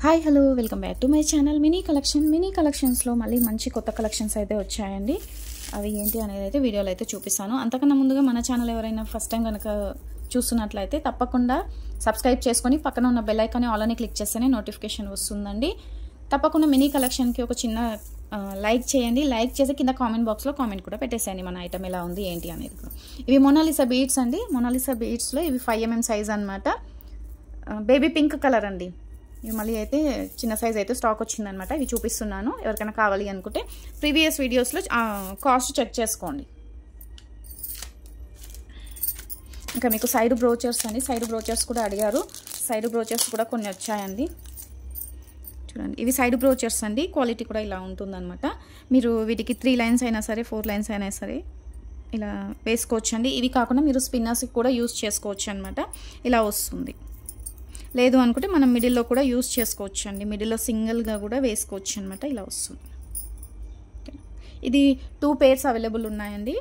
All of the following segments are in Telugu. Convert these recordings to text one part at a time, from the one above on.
Hi hello welcome back to my channel mini కలెక్షన్స్లో మళ్ళీ మంచి కొత్త కలెక్షన్స్ అయితే వచ్చాయండి. అవి ఏంటి అనేది అయితే వీడియోలో అయితే చూపిస్తాను. అంతకన్నా ముందుగా మన ఛానల్ ఎవరైనా ఫస్ట్ టైం కనుక చూస్తున్నట్లయితే తప్పకుండా సబ్స్క్రైబ్ చేసుకొని పక్కన ఉన్న బెల్ ఐకాన్ని ఆల్ అని క్లిక్ చేస్తేనే నోటిఫికేషన్ వస్తుందండి. తప్పకుండా మినీ కలెక్షన్కి ఒక చిన్న లైక్ చేయండి. లైక్ చేసి కింద కామెంట్ బాక్స్లో కామెంట్ కూడా పెట్టేసేయండి మన ఐటమ్ ఎలా ఉంది ఏంటి అనేది కూడా. ఇవి మొనాలిసా బీడ్స్ అండి. మొనాలిసా బీడ్స్లో ఇవి 5mm సైజ్ అనమాట. బేబీ పింక్ కలర్ అండి. ఇవి మళ్ళీ అయితే చిన్న సైజ్ అయితే స్టాక్ వచ్చిందనమాట. ఇవి చూపిస్తున్నాను. ఎవరికైనా కావాలి అనుకుంటే ప్రీవియస్ వీడియోస్లో కాస్ట్ చెక్ చేసుకోండి. ఇంకా మీకు సైడ్ బ్రోచర్స్ అండి. సైడ్ బ్రోచర్స్ కూడా అడిగారు. సైడ్ బ్రోచర్స్ కూడా కొన్ని వచ్చాయండి. చూడండి, ఇవి సైడ్ బ్రోచర్స్ అండి. క్వాలిటీ కూడా ఇలా ఉంటుందన్నమాట. మీరు వీటికి 3 లైన్స్ అయినా సరే 4 లైన్స్ అయినా సరే ఇలా వేసుకోవచ్చు అండి. ఇవి కాకుండా మీరు స్పిన్నర్స్కి కూడా యూజ్ చేసుకోవచ్చు అనమాట. ఇలా వస్తుంది. లేదు అనుకుంటే మనం మిడిల్లో కూడా యూజ్ చేసుకోవచ్చు అండి. మిడిల్లో సింగిల్గా కూడా వేసుకోవచ్చు అనమాట. ఇలా వస్తుంది. ఇది 2 pairs అవైలబుల్ ఉన్నాయండి.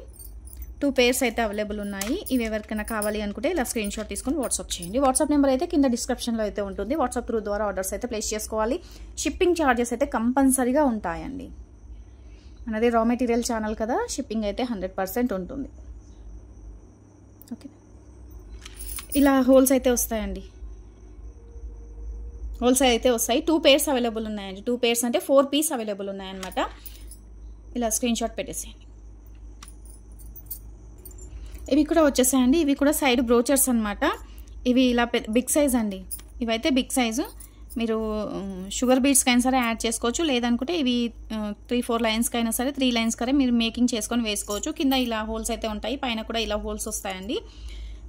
2 pairs అయితే అవైలబుల్ ఉన్నాయి. ఇవి ఎవరికైనా కావాలి అనుకుంటే ఇలా స్క్రీన్ షాట్ తీసుకొని వాట్సాప్ చేయండి. వాట్సాప్ నెంబర్ అయితే కింద డిస్క్రిప్షన్లో అయితే ఉంటుంది. వాట్సాప్ త్రూ ద్వారా ఆర్డర్స్ అయితే ప్లేస్ చేసుకోవాలి. షిప్పింగ్ ఛార్జెస్ అయితే కంపల్సరీగా ఉంటాయండి. మనది రా మెటీరియల్ ఛానల్ కదా, షిప్పింగ్ అయితే 100% ఉంటుంది. ఓకే, ఇలా హోల్స్ అయితే వస్తాయండి. హోల్సేల్ అయితే వస్తాయి. 2 pairs అవైలబుల్ ఉన్నాయండి. 2 pairs అంటే 4 పీస్ అవైలబుల్ ఉన్నాయన్నమాట. ఇలా స్క్రీన్ షాట్ పెట్టేసేయండి. ఇవి కూడా వచ్చేసాయండి. ఇవి కూడా సైడ్ బ్రోచర్స్ అనమాట. ఇవి ఇలా బిగ్ సైజ్ అండి. ఇవైతే బిగ్ సైజు. మీరు షుగర్ బీడ్స్కి అయినా సరే యాడ్ చేసుకోవచ్చు. లేదనుకుంటే ఇవి 3-4 లైన్స్కి అయినా సరే 3 లైన్స్ కరే మీరు మేకింగ్ చేసుకొని వేసుకోవచ్చు. కింద ఇలా హోల్స్ అయితే ఉంటాయి. పైన కూడా ఇలా హోల్స్ వస్తాయండి.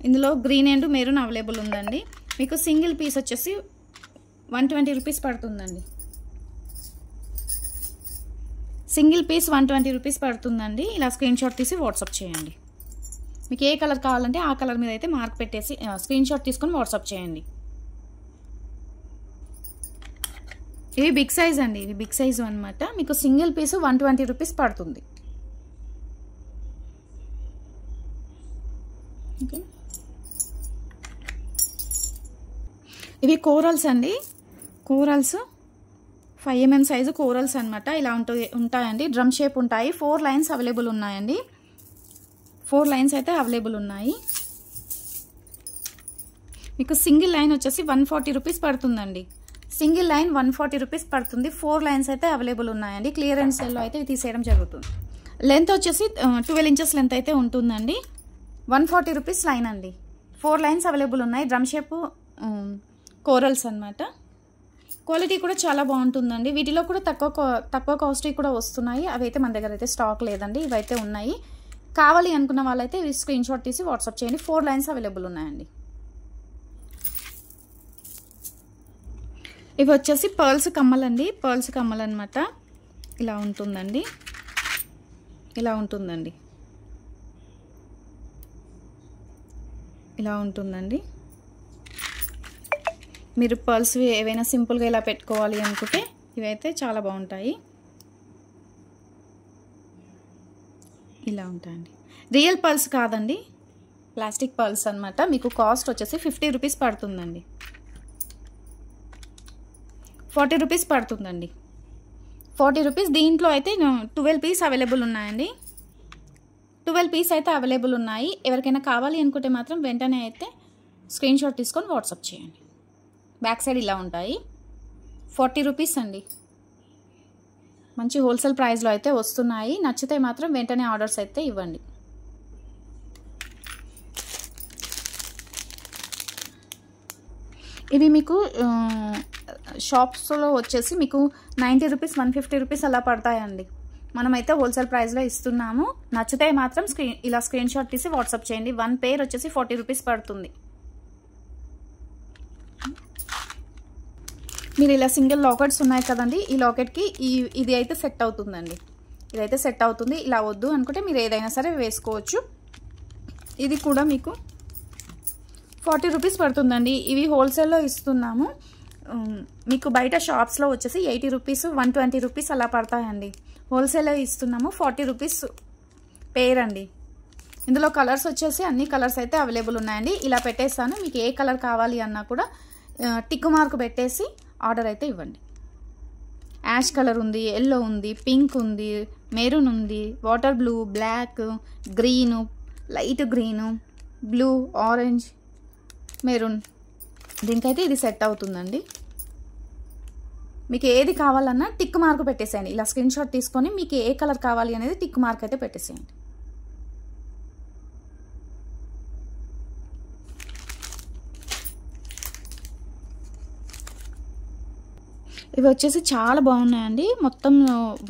ఇందులో గ్రీన్ అండ్ మెరూన్ అవైలబుల్ ఉందండి. మీకు సింగిల్ పీస్ వచ్చేసి 120 రూపీస్ పడుతుందండి. సింగిల్ పీస్ 120 రూపీస్ పడుతుందండి. ఇలా స్క్రీన్ షాట్ తీసి వాట్సాప్ చేయండి. మీకు ఏ కలర్ కావాలంటే ఆ కలర్ మీద అయితే మార్క్ పెట్టేసి స్క్రీన్ షాట్ తీసుకొని వాట్సాప్ చేయండి. ఇవి బిగ్ సైజ్ అండి. ఇవి బిగ్ సైజు అనమాట. మీకు సింగిల్ పీసు 120 రూపీస్ పడుతుంది. ఓకే, ఇవి కోరల్స్ అండి. కోరల్స్ 5mm సైజు కోరల్స్ అనమాట. ఇలా ఉంటాయండి. డ్రమ్ షేప్ ఉంటాయి. 4 లైన్స్ అవైలబుల్ ఉన్నాయండి. 4 లైన్స్ అయితే అవైలబుల్ ఉన్నాయి. మీకు సింగిల్ లైన్ వచ్చేసి 140 రూపీస్ పడుతుందండి. సింగిల్ లైన్ 140 రూపీస్ పడుతుంది. 4 లైన్స్ అయితే అవైలబుల్ ఉన్నాయండి. క్లియరెన్స్ సేల్లో అయితే తీసేయడం జరుగుతుంది. లెంత్ వచ్చేసి 12 ఇంచెస్ లెంత్ అయితే ఉంటుందండి. 140 రూపీస్ లైన్ అండి. 4 లైన్స్ అవైలబుల్ ఉన్నాయి. డ్రమ్ షేప్ కోరల్స్ అనమాట. క్వాలిటీ కూడా చాలా బాగుంటుందండి. వీటిలో కూడా తక్కువ కాస్ట్ కూడా వస్తున్నాయి. అవి అయితే మన దగ్గర అయితే స్టాక్ లేదండి. ఇవైతే ఉన్నాయి. కావాలి అనుకున్న వాళ్ళైతే స్క్రీన్ షాట్ తీసి వాట్సాప్ చేయండి. 4 లైన్స్ అవైలబుల్ ఉన్నాయండి. ఇవి వచ్చేసి పర్ల్స్ కమ్మలు అండి. పర్ల్స్ కమ్మలు అనమాట. ఇలా ఉంటుందండి. ఇలా ఉంటుందండి. ఇలా ఉంటుందండి. మీరు పర్ల్స్ ఏవైనా సింపుల్గా ఇలా పెట్టుకోవాలి అనుకుంటే ఇవైతే చాలా బాగుంటాయి. ఇలా ఉంటాయండి. రియల్ పర్ల్స్ కాదండి, ప్లాస్టిక్ పర్ల్స్ అనమాట. మీకు కాస్ట్ వచ్చేసి 50 రూపీస్ పడుతుందండి. 40 రూపీస్ పడుతుందండి. 40 రూపీస్. దీంట్లో అయితే 12 పీస్ అవైలబుల్ ఉన్నాయండి. 12 పీస్ అయితే అవైలబుల్ ఉన్నాయి. ఎవరికైనా కావాలి అనుకుంటే మాత్రం వెంటనే అయితే స్క్రీన్ షాట్ తీసుకొని వాట్సాప్ చేయండి. బ్యాక్ సైడ్ ఇలా ఉంటాయి. 40 రూపీస్ అండి. మంచి హోల్సేల్ ప్రైస్లో అయితే వస్తున్నాయి. నచ్చితే మాత్రం వెంటనే ఆర్డర్స్ అయితే ఇవ్వండి. ఇవి మీకు షాప్స్లో వచ్చేసి మీకు 90 రూపీస్ 150 రూపీస్ అలా పడతాయండి. మనమైతే హోల్సేల్ ప్రైస్లో ఇస్తున్నాము. నచ్చితే మాత్రం ఇలా స్క్రీన్ షాట్ తీసి వాట్సాప్ చేయండి. 1 pair వచ్చేసి 40 రూపీస్ పడుతుంది. మీరు ఇలా సింగిల్ లాకెట్స్ ఉన్నాయి కదండి, ఈ లాకెట్కి ఇది అయితే సెట్ అవుతుందండి. ఇదైతే సెట్ అవుతుంది. ఇలా వద్దు అనుకుంటే మీరు ఏదైనా సరే వేసుకోవచ్చు. ఇది కూడా మీకు 40 రూపీస్ పడుతుందండి. ఇవి హోల్సేల్లో ఇస్తున్నాము. మీకు బయట షాప్స్లో వచ్చేసి 80 రూపీస్ 120 రూపీస్ అలా పడతాయండి. హోల్సేల్లో ఇస్తున్నాము. 40 రూపీస్ పేర్ అండి. ఇందులో కలర్స్ వచ్చేసి అన్ని కలర్స్ అయితే అవైలబుల్ ఉన్నాయండి. ఇలా పెట్టేస్తాను. మీకు ఏ కలర్ కావాలి అన్నా కూడా టిక్ మార్క్ పెట్టేసి ఆర్డర్ అయితే ఇవ్వండి. యాష్ కలర్ ఉంది, ఎల్లో ఉంది, పింక్ ఉంది, మెరూన్ ఉంది, water blue, black, green, light green, blue, orange, maroon, దీనికైతే ఇది సెట్ అవుతుందండి. మీకు ఏది కావాలన్నా టిక్ మార్క్ పెట్టేసేయండి. ఇలా స్క్రీన్ షాట్ తీసుకొని మీకు ఏ కలర్ కావాలి అనేది టిక్ మార్క్ అయితే పెట్టేసేయండి. ఇవి వచ్చేసి చాలా బాగున్నాయండి. మొత్తం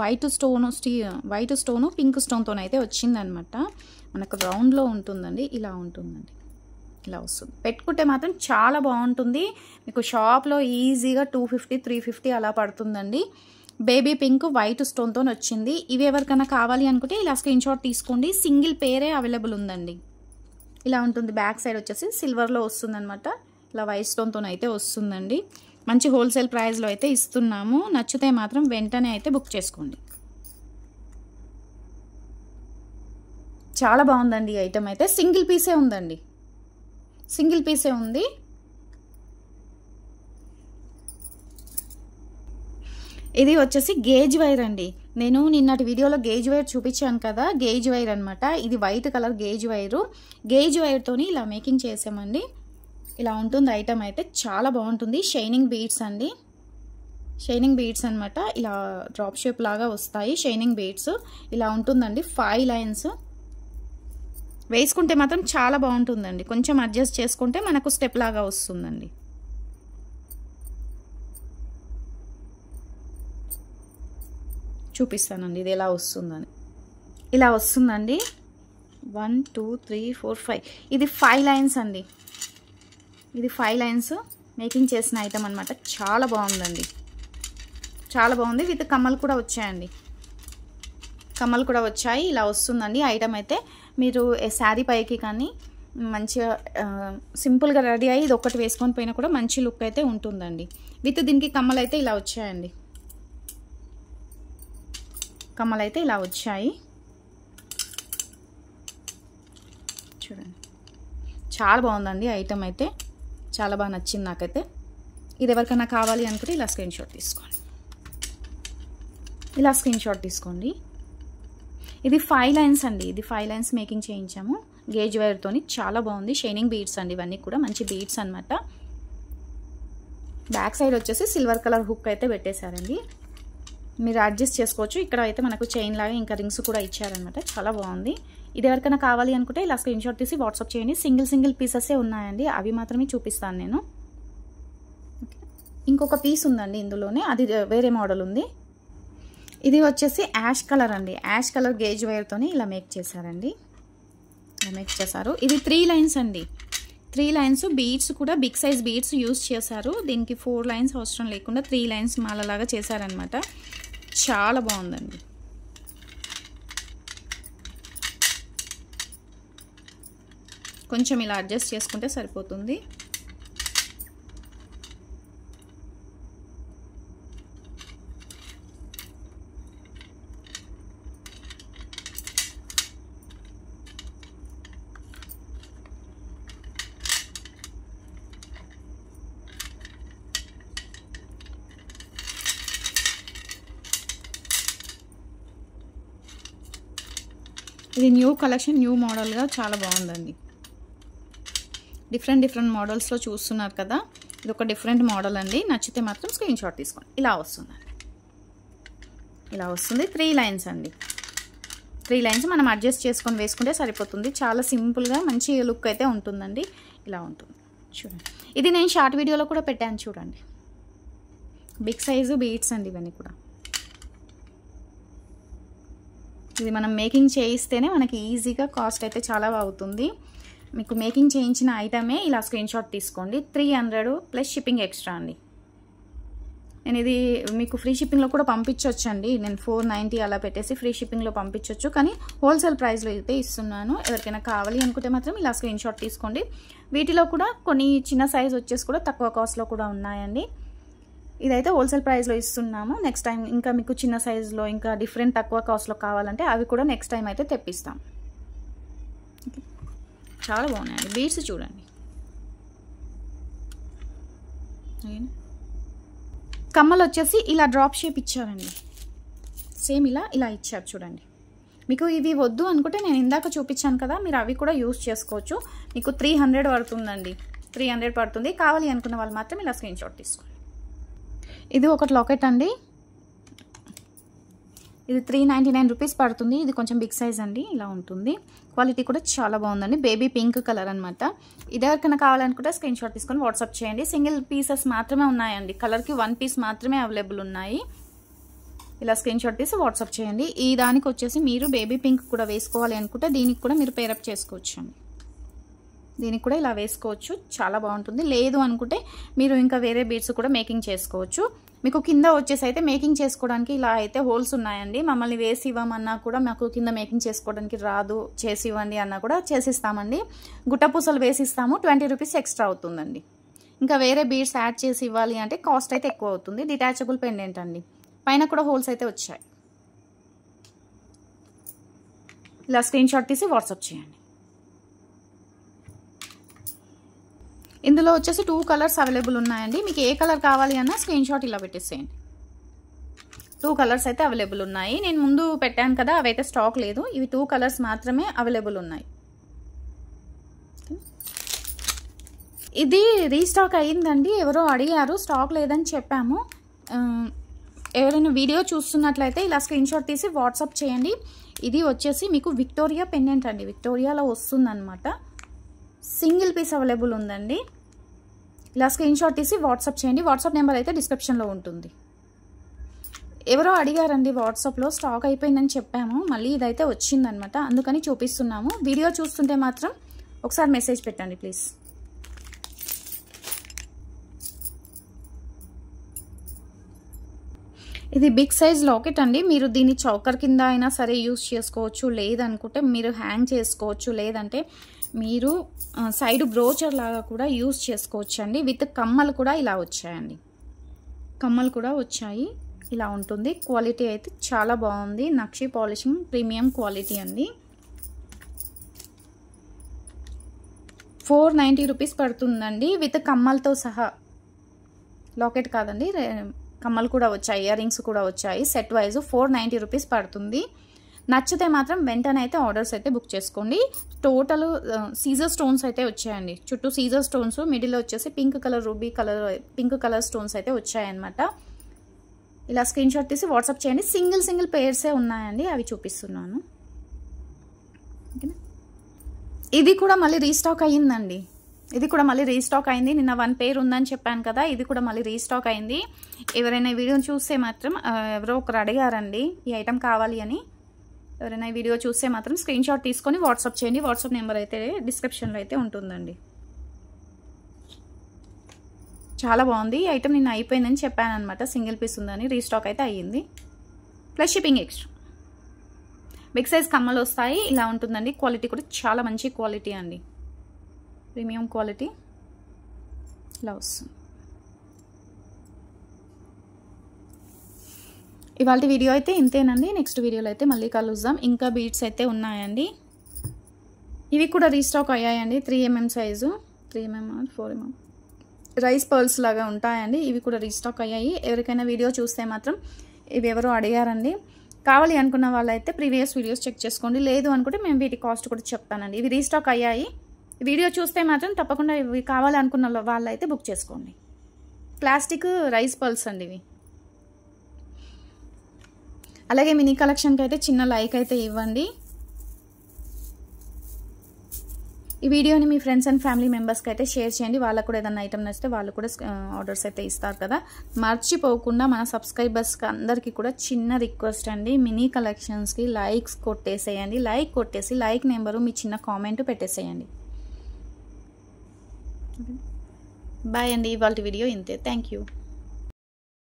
వైట్ స్టోను పింక్ స్టోన్తో అయితే వచ్చిందనమాట. మనకు రౌండ్లో ఉంటుందండి, ఇలా ఉంటుందండి, ఇలా వస్తుంది. పెట్టుకుంటే మాత్రం చాలా బాగుంటుంది. మీకు షాప్లో ఈజీగా 250, 350 అలా పడుతుందండి. బేబీ పింక్ వైట్ స్టోన్తో వచ్చింది. ఇవి ఎవరికైనా కావాలి అనుకుంటే ఇలా స్క్రీన్ షాట్ తీసుకోండి. సింగిల్ పేరే అవైలబుల్ ఉందండి. ఇలా ఉంటుంది. బ్యాక్ సైడ్ వచ్చేసి సిల్వర్లో వస్తుందన్నమాట. ఇలా వైట్ స్టోన్తో అయితే వస్తుందండి. మంచి హోల్సేల్ ప్రైస్లో అయితే ఇస్తున్నాము. నచ్చితే మాత్రం వెంటనే అయితే బుక్ చేసుకోండి. చాలా బాగుందండి. ఈ ఐటమ్ అయితే సింగిల్ పీసే ఉందండి, సింగిల్ పీసే ఉంది. ఇది వచ్చేసి గేజ్ వైర్ అండి. నేను నిన్నటి వీడియోలో గేజ్ వైర్ చూపించాను కదా, గేజ్ వైర్ అనమాట. ఇది white colour gauge wire. Gauge వైర్తోని ఇలా మేకింగ్ చేసామండి. ఇలా ఉంటుంది ఐటమ్ అయితే చాలా బాగుంటుంది. షైనింగ్ బీడ్స్ అండి, షైనింగ్ బీడ్స్ అనమాట. ఇలా డ్రాప్ షేప్ లాగా వస్తాయి షైనింగ్ బీడ్స్. ఇలా ఉంటుందండి. 5 లైన్స్ వేసుకుంటే మాత్రం చాలా బాగుంటుందండి. కొంచెం అడ్జస్ట్ చేసుకుంటే మనకు స్టెప్ లాగా వస్తుందండి. చూపిస్తానండి ఇది ఎలా వస్తుందని. ఇలా వస్తుందండి. 1 2 3 4 5. ఇది 5 లైన్స్ అండి. ఇది 5 లైన్స్ మేకింగ్ చేసిన ఐటమ్ అనమాట. చాలా బాగుందండి, చాలా బాగుంది. విత్ కమ్మలు కూడా వచ్చాయండి, కమ్మలు కూడా వచ్చాయి. ఇలా వస్తుందండి ఐటమ్ అయితే. మీరు శారీ పైకి కానీ మంచిగా సింపుల్గా రెడీ అయ్యి ఇది ఒక్కటి వేసుకొని పోయినా కూడా మంచి లుక్ అయితే ఉంటుందండి. విత్ దీనికి కమ్మలు అయితే ఇలా వచ్చాయండి, కమ్మలు అయితే ఇలా వచ్చాయి. చూడండి, చాలా బాగుందండి ఐటమ్ అయితే. చాలా బాగా నచ్చింది నాకైతే. ఇది ఎవరికైనా కావాలి అనుకుంటే ఇలా స్క్రీన్ షాట్ తీసుకోండి, ఇలా స్క్రీన్ షాట్ తీసుకోండి. ఇది 5 లైన్స్ అండి. ఇది 5 లైన్స్ మేకింగ్ చేయించాము గేజ్ వైర్తోని. చాలా బాగుంది. షైనింగ్ బీడ్స్ అండి, ఇవన్నీ కూడా మంచి బీడ్స్ అనమాట. బ్యాక్ సైడ్ వచ్చేసి సిల్వర్ కలర్ హుక్ అయితే పెట్టేశారండి. మీరు అడ్జస్ట్ చేసుకోవచ్చు. ఇక్కడ అయితే మనకు చైన్ లాగా ఇంకా రింగ్స్ కూడా ఇచ్చారనమాట. చాలా బాగుంది. ఇది ఎవరికైనా కావాలి అనుకుంటే ఇలా స్క్రీన్ షాట్ తీసి వాట్సాప్ చేయండి. సింగిల్ పీసెసే ఉన్నాయండి, అవి మాత్రమే చూపిస్తాను నేను. ఇంకొక పీస్ ఉందండి ఇందులోనే, అది వేరే మోడల్ ఉంది. ఇది వచ్చేసి యాష్ కలర్ అండి. యాష్ కలర్ గేజ్ వైర్తోని ఇలా మేక్ చేశారండి, ఇలా మేక్ చేశారు. ఇది 3 లైన్స్ అండి. 3 లైన్స్ బీడ్స్ కూడా బిగ్ సైజ్ బీడ్స్ యూజ్ చేశారు. దీనికి 4 లైన్స్ అవసరం లేకుండా 3 లైన్స్ మాలలాగా చేశారనమాట. చాలా బాగుందండి. కొంచెం ఇలా అడ్జస్ట్ చేసుకుంటే సరిపోతుంది. ఇది న్యూ కలెక్షన్, న్యూ మోడల్గా చాలా బాగుందండి. డిఫరెంట్ మోడల్స్లో చూస్తున్నారు కదా, ఇది ఒక డిఫరెంట్ మోడల్ అండి. నచ్చితే మాత్రం స్క్రీన్ షాట్ తీసుకోండి. ఇలా వస్తుందండి, ఇలా వస్తుంది. 3 లైన్స్ అండి. 3 లైన్స్ మనం అడ్జస్ట్ చేసుకొని వేసుకుంటే సరిపోతుంది. చాలా సింపుల్గా మంచి లుక్ అయితే ఉంటుందండి. ఇలా ఉంటుంది చూడండి. ఇది నేను షార్ట్ వీడియోలో కూడా పెట్టాను చూడండి. బిగ్ సైజు బీడ్స్ అండి ఇవన్నీ కూడా. ఇది మనం మేకింగ్ చేయిస్తేనే మనకి ఈజీగా కాస్ట్ అయితే చాలా అవుతుంది. మీకు మేకింగ్ చేయించిన ఐటమే ఇలా స్క్రీన్ షాట్ తీసుకోండి. 300 ప్లస్ షిప్పింగ్ ఎక్స్ట్రా అండి. నేను ఇది మీకు ఫ్రీ షిప్పింగ్లో కూడా పంపించవచ్చు అండి. నేను 490 అలా పెట్టేసి ఫ్రీ షిప్పింగ్లో పంపించవచ్చు, కానీ హోల్సేల్ ప్రైస్లో అయితే ఇస్తున్నాను. ఎవరికైనా కావాలి అనుకుంటే మాత్రం ఇలా స్క్రీన్ షాట్ తీసుకోండి. వీటిలో కూడా కొన్ని చిన్న సైజ్ వచ్చేసి కూడా తక్కువ కాస్ట్లో కూడా ఉన్నాయండి. ఇదైతే హోల్సేల్ ప్రైస్లో ఇస్తున్నాము. నెక్స్ట్ టైం ఇంకా మీకు చిన్న సైజులో ఇంకా డిఫరెంట్ తక్కువ కాస్ట్లో కావాలంటే అవి కూడా నెక్స్ట్ టైం అయితే తెప్పిస్తాం. చాలా బాగున్నాయండి బీడ్స్ చూడండి. కమ్మలు వచ్చేసి ఇలా డ్రాప్ షేప్ ఇచ్చారండి, సేమ్ ఇలా ఇచ్చారు చూడండి. మీకు ఇవి వద్దు అనుకుంటే నేను ఇందాక చూపించాను కదా, మీరు అవి కూడా యూస్ చేసుకోవచ్చు. మీకు 300 పడుతుందండి, 300 పడుతుంది. కావాలి అనుకున్న వాళ్ళు మాత్రం ఇలా స్క్రీన్ షాట్ తీసుకోండి. ఇది ఒకటి లాకెట్ అండి, ఇది 399 రూపీస్ పడుతుంది. ఇది కొంచెం బిగ్ సైజ్ అండి, ఇలా ఉంటుంది. క్వాలిటీ కూడా చాలా బాగుందండి, బేబీ పింక్ కలర్ అనమాట. ఇది ఎవరికైనా కావాలనుకుంటే స్క్రీన్ షాట్ తీసుకొని వాట్సాప్ చేయండి. సింగిల్ పీసెస్ మాత్రమే ఉన్నాయండి, కలర్కి 1 పీస్ మాత్రమే అవైలబుల్ ఉన్నాయి. ఇలా స్క్రీన్ షాట్ తీసి వాట్సాప్ చేయండి. ఈ దానికి వచ్చేసి మీరు బేబీ పింక్ కూడా వేసుకోవాలి అనుకుంటే దీనికి కూడా మీరు పేరప్ చేసుకోవచ్చు అండి, దీనికి కూడా ఇలా వేసుకోవచ్చు, చాలా బాగుంటుంది. లేదు అనుకుంటే మీరు ఇంకా వేరే బీడ్స్ కూడా మేకింగ్ చేసుకోవచ్చు. మీకు కింద వచ్చేసి అయితే మేకింగ్ చేసుకోవడానికి ఇలా అయితే హోల్స్ ఉన్నాయండి. మమ్మల్ని వేసి ఇవ్వమన్నా కూడా మాకు కింద మేకింగ్ చేసుకోవడానికి రాదు, చేసి ఇవ్వండి అన్నా కూడా చేసిస్తామండి. గుట్టపూసలు వేసిస్తాము, 20 రూపీస్ ఎక్స్ట్రా అవుతుందండి. ఇంకా వేరే బీడ్స్ యాడ్ చేసి ఇవ్వాలి అంటే కాస్ట్ అయితే ఎక్కువ అవుతుంది. డిటాచబుల్ పెండెంట్ అండి, పైన కూడా హోల్స్ అయితే వచ్చాయి. ఇలా స్క్రీన్ షాట్ తీసి వాట్సాప్ చేయండి. ఇందులో వచ్చేసి 2 కలర్స్ అవైలబుల్ ఉన్నాయండి. మీకు ఏ కలర్ కావాలి అన్నా స్క్రీన్ షాట్ ఇలా పెట్టేసేయండి. 2 కలర్స్ అయితే అవైలబుల్ ఉన్నాయి. నేను ముందు పెట్టాను కదా, అవైతే స్టాక్ లేదు. ఇవి 2 కలర్స్ మాత్రమే అవైలబుల్ ఉన్నాయి. ఇది రీస్టాక్ అయ్యిందండి, ఎవరో అడిగారు, స్టాక్ లేదని చెప్పాము. ఎవరైనా వీడియో చూస్తున్నట్లయితే ఇలా స్క్రీన్ షాట్ తీసి వాట్సాప్ చేయండి. ఇది వచ్చేసి మీకు విక్టోరియా పెండెంట్ అండి, విక్టోరియాలో వస్తుందన్నమాట. సింగిల్ పీస్ అవైలబుల్ ఉందండి. ఇలా స్క్రీన్ షాట్ తీసి వాట్సాప్ చేయండి. వాట్సాప్ నెంబర్ అయితే డిస్క్రిప్షన్లో ఉంటుంది. ఎవరో అడిగారండి వాట్సాప్లో, స్టాక్ అయిపోయిందని చెప్పాము, మళ్ళీ ఇదైతే వచ్చిందనమాట, అందుకని చూపిస్తున్నాము. వీడియో చూస్తుంటే మాత్రం ఒకసారి మెసేజ్ పెట్టండి ప్లీజ్. ఇది బిగ్ సైజ్ లాకెట్ అండి. మీరు దీన్ని చౌకర్ కింద అయినా సరే యూస్ చేసుకోవచ్చు, లేదనుకుంటే మీరు హ్యాంగ్ చేసుకోవచ్చు, లేదంటే మీరు సైడ్ బ్రోచర్ లాగా కూడా యూస్ చేసుకోవచ్చు అండి. విత్ కమ్మలు కూడా ఇలా వచ్చాయండి, కమ్మలు కూడా వచ్చాయి, ఇలా ఉంటుంది. క్వాలిటీ అయితే చాలా బాగుంది, నక్షి పాలిషింగ్ ప్రీమియం క్వాలిటీ అండి. 490 రూపీస్ పడుతుందండి విత్ కమ్మలతో సహా. లాకెట్ కాదండి, కమ్మలు కూడా వచ్చాయి, ఇయర్ రింగ్స్ కూడా వచ్చాయి. సెట్ వైజ్ 490 రూపీస్ పడుతుంది. నచ్చితే మాత్రం వెంటనే అయితే ఆర్డర్స్ అయితే బుక్ చేసుకోండి. టోటల్ సీజర్ స్టోన్స్ అయితే వచ్చాయండి, చుట్టూ సీజర్ స్టోన్స్, మిడిల్ వచ్చేసి pink colour ruby colour pink colour stones అయితే వచ్చాయన్నమాట. ఇలా స్క్రీన్ షాట్ తీసి వాట్సాప్ చేయండి. సింగిల్ పేర్సే ఉన్నాయండి, అవి చూపిస్తున్నాను. ఓకేనా, ఇది కూడా మళ్ళీ రీస్టాక్ అయ్యిందండి, ఇది కూడా మళ్ళీ రీస్టాక్ అయింది. నిన్న 1 పేర్ ఉందని చెప్పాను కదా, ఇది కూడా మళ్ళీ రీస్టాక్ అయింది. ఎవరైనా వీడియోని చూస్తే మాత్రం, ఎవరో ఒకరు అడిగారండి ఈ ఐటెం కావాలి అని, ఎవరైనా వీడియో చూస్తే మాత్రం స్క్రీన్ షాట్ తీసుకొని వాట్సాప్ చేయండి. వాట్సాప్ నెంబర్ అయితే డిస్క్రిప్షన్లో అయితే ఉంటుందండి. చాలా బాగుంది ఈ ఐటెం, నిన్న అయిపోయిందని చెప్పాను అనమాట, సింగిల్ పీస్ ఉందని. రీస్టాక్ అయితే అయ్యింది, plus shipping extra. Big size కమ్మలు వస్తాయి, ఇలా ఉంటుందండి. క్వాలిటీ కూడా చాలా మంచి క్వాలిటీ అండి, ప్రీమియం క్వాలిటీ ఇలా వస్తుంది. ఇవాళ వీడియో అయితే ఇంతేనండి. నెక్స్ట్ వీడియోలో అయితే మళ్ళీ కలుద్దాం. ఇంకా బీడ్స్ అయితే ఉన్నాయండి, ఇవి కూడా రీస్టాక్ అయ్యాయండి. 3mm size, 3mm or 4mm rice pearls లాగా ఉంటాయండి, ఇవి కూడా రీస్టాక్ అయ్యాయి. ఎవరికైనా వీడియో చూస్తే మాత్రం, ఇవి ఎవరో అడిగారండి, కావాలి అనుకున్న వాళ్ళైతే ప్రీవియస్ వీడియోస్ చెక్ చేసుకోండి, లేదు అనుకుంటే మేము వీటి కాస్ట్ కూడా చెప్తానండి. ఇవి రీస్టాక్ అయ్యాయి, వీడియో చూస్తే మాత్రం తప్పకుండా ఇవి కావాలి అనుకున్న వాళ్ళైతే బుక్ చేసుకోండి. ప్లాస్టిక్ రైస్ పర్ల్స్ అండి ఇవి. అలాగే మినీ కలెక్షన్కి అయితే చిన్న లైక్ అయితే ఇవ్వండి. ఈ వీడియోని మీ ఫ్రెండ్స్ అండ్ ఫ్యామిలీ మెంబర్స్కి అయితే షేర్ చేయండి, వాళ్ళకు కూడా ఏదైనా ఐటమ్ నచ్చితే వాళ్ళు కూడా ఆర్డర్స్ అయితే ఇస్తారు కదా. మర్చిపోకుండా మన సబ్స్క్రైబర్స్కి అందరికీ కూడా చిన్న రిక్వెస్ట్ అండి, మినీ కలెక్షన్స్కి లైక్స్ కొట్టేసేయండి. లైక్ కొట్టేసి లైక్ నెంబరు మీ చిన్న కామెంట్ పెట్టేసేయండి. బాయ్ అండి, ఇవాళ వీడియో ఇంతే. Thank you.